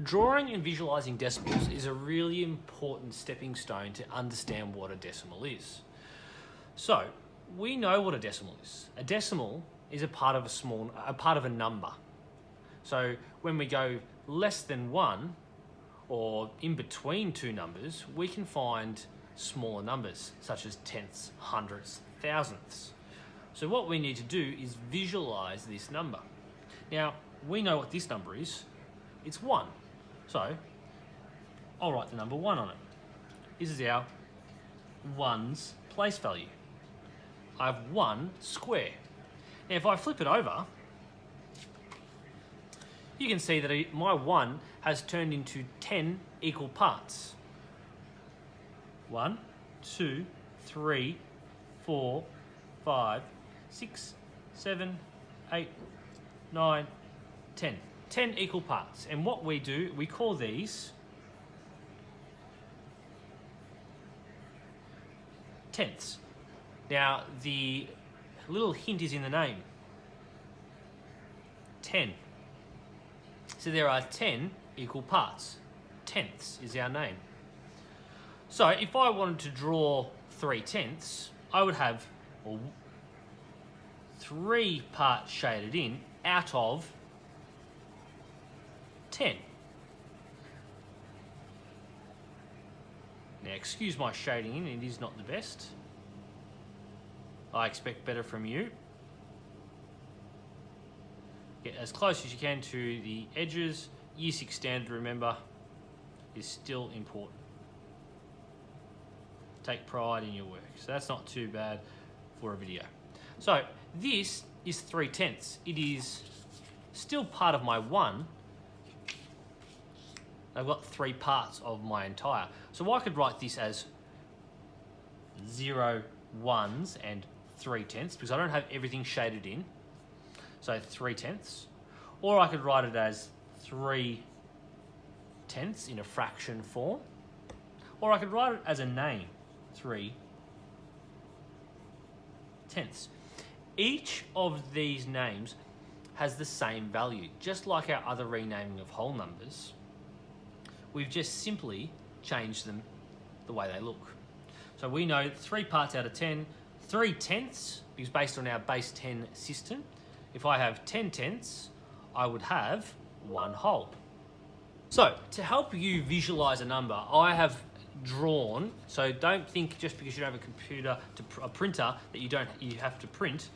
Drawing and visualizing decimals is a really important stepping stone to understand what a decimal is. So, we know what a decimal is. A decimal is a part of a number. So, when we go less than 1 or in between two numbers, we can find smaller numbers such as tenths, hundredths, thousandths. So what we need to do is visualize this number. Now, we know what this number is. It's 1. So, I'll write the number 1 on it. This is our 1's place value. I have 1 square. Now, if I flip it over, you can see that my 1 has turned into 10 equal parts. 1, 2, 3, 4, 5, 6, 7, 8, 9, 10. 10 equal parts. And what we do, we call these tenths. Now, the little hint is in the name. 10. So there are 10 equal parts. Tenths is our name. So if I wanted to draw 3 tenths, I would have 3 parts shaded in out of 10. Now, excuse my shading in, it is not the best. I expect better from you. Get as close as you can to the edges. Year 6 standard, remember, is still important. Take pride in your work. So that's not too bad for a video. So this is 3 tenths. It is still part of my 1. I've got 3 parts of my entire. So I could write this as 0 ones and 3 tenths because I don't have everything shaded in. So 3 tenths. Or I could write it as 3 tenths in a fraction form. Or I could write it as a name, 3 tenths. Each of these names has the same value, just like our other renaming of whole numbers. We've just simply changed them the way they look. So we know 3 parts out of 10, 3 tenths, because based on our base 10 system, if I have 10 tenths, I would have 1 whole. So to help you visualize a number, I have drawn, so don't think just because you don't have a computer, a printer, that you have to print.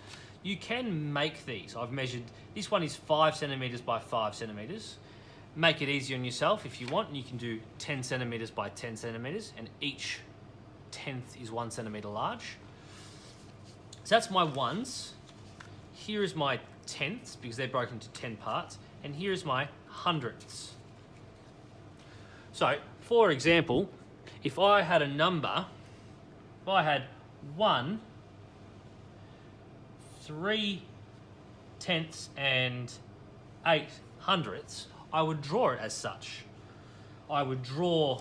You can make these. I've measured, this one is 5 centimeters by 5 centimeters. Make it easy on yourself if you want, and you can do 10 centimeters by 10 centimeters, and each tenth is 1 centimeter large. So that's my ones. Here is my tenths, because they're broken into 10 parts, and here is my hundredths. So, for example, if I had a number, if I had 1, 3 tenths and 8 hundredths, I would draw it as such. I would draw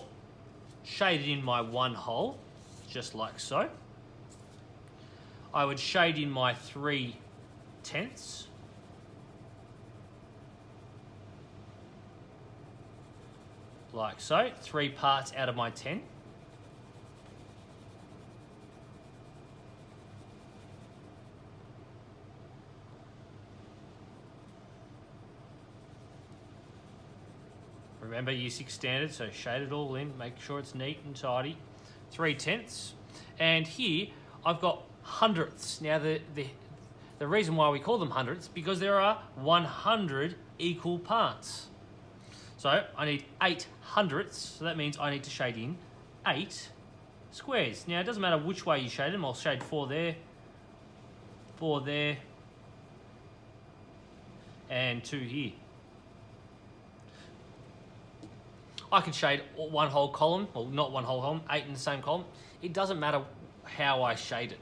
shaded in my 1 whole, just like so. I would shade in my 3 tenths. Like so, 3 parts out of my 10. Remember Year 6 standard, so shade it all in, make sure it's neat and tidy. 3 tenths. And here, I've got hundredths. Now, the reason why we call them hundredths, because there are 100 equal parts. So, I need 8 hundredths, so that means I need to shade in 8 squares. Now, it doesn't matter which way you shade them. I'll shade 4 there, 4 there, and 2 here. I could shade 1 whole column, well, not 1 whole column, 8 in the same column. It doesn't matter how I shade it.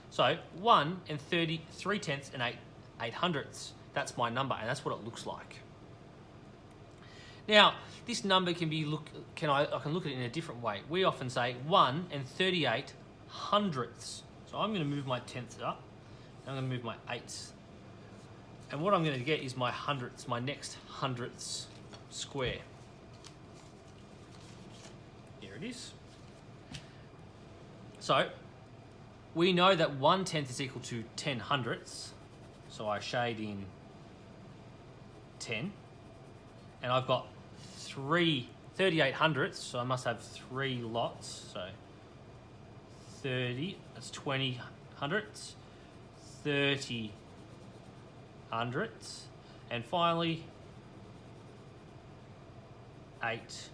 So 1 and 3 tenths and 8 hundredths. That's my number, and that's what it looks like. Now, this number can be I can look at it in a different way. We often say 1 and 38 hundredths. So I'm going to move my tenths up. I'm going to move my eighths. And what I'm going to get is my hundredths, my next hundredths square. Here it is. So we know that 1/10 is equal to 10 hundredths. So I shade in 10. And I've got 38 hundredths, so I must have 3 lots. So 30, that's 20 hundredths, 30 hundredths, and finally 8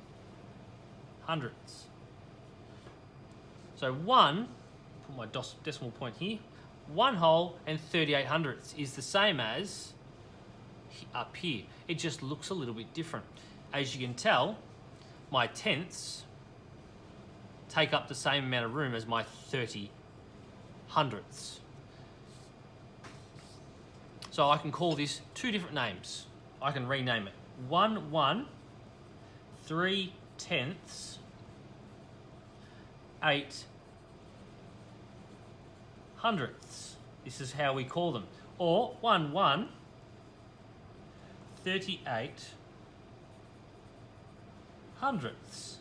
hundredths. So 1, put my decimal point here, 1 whole and 38 hundredths is the same as up here. It just looks a little bit different. As you can tell, my tenths take up the same amount of room as my 30 hundredths. So I can call this 2 different names. I can rename it 1 3/10, 8 hundredths. This is how we call them. Or 1 38 hundredths.